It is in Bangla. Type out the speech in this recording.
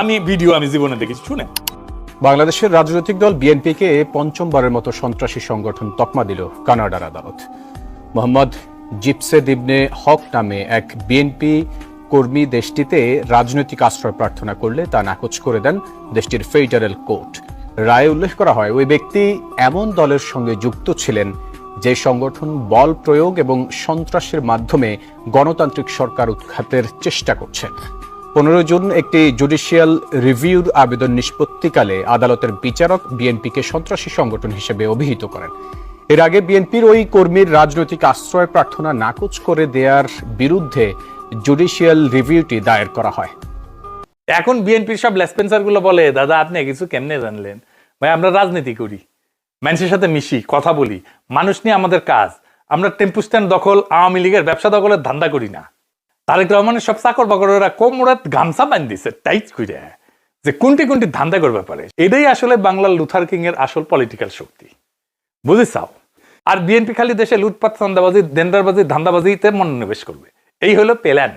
আমি জীবনে দেখেছি, শুনে। বাংলাদেশের রাজনৈতিক দল বিএনপিকে পঞ্চমবারের মতো সন্ত্রাসী সংগঠন তকমা দিল কানাডার আদালত। মোহাম্মদ জিপসেদ ইবনে হক নামে এক বিএনপি কর্মী দেশটিতে রাজনৈতিক আশ্রয় প্রার্থনা করলে তা নাকচ করে দেন দেশটির ফেডারেল কোর্ট। রায়ে উল্লেখ করা হয়, ওই ব্যক্তি এমন দলের সঙ্গে যুক্ত ছিলেন যে সংগঠন বল প্রয়োগ এবং সন্ত্রাসের মাধ্যমে গণতান্ত্রিক সরকার উৎখাতের চেষ্টা করছে। 15 জুন একটি জুডিশিয়াল রিভিউর আবেদন নিষ্পত্তিকালে আদালতের বিচারক বিএনপিকে সন্ত্রাসী সংগঠন হিসেবে অভিহিত করেন। এর আগে বিএনপির ওই কর্মীর রাজনৈতিক আশ্রয় প্রার্থনা নাকচ করে দেওয়ার বিরুদ্ধে জুডিশিয়াল রিভিউটি দায়ের করা হয়। এখন বিএনপির সব লেসপেন্সার গুলো বলে, দাদা আপনি কিছু কেমনে জানলেন? ভাই, আমরা রাজনীতি করি, মানুষের সাথে মিশি, কথা বলি, মানুষ নিয়ে আমাদের কাজ। আমরা টেম্পু স্ট্যান্ড দখল, আওয়ামী লীগের ব্যবসা দখলের ধান্দা করি না। তারেক রহমানের সব চাকর বাকরেরা কোমরাত গামছা বান দিছে টাইট করে, যে কোনটি কোনটি ধান্দা করবে পারে। এটাই আসলে বাংলার লুথার কিং এর আসল পলিটিক্যাল শক্তি, বুঝেছাও? আর বিএনপি খালি দেশে লুটপাট, চান্দাবাজি, দেন্ডারবাজি, ধান্দাবাজিতে মনোনিবেশ করবে, এই হলো প্ল্যান।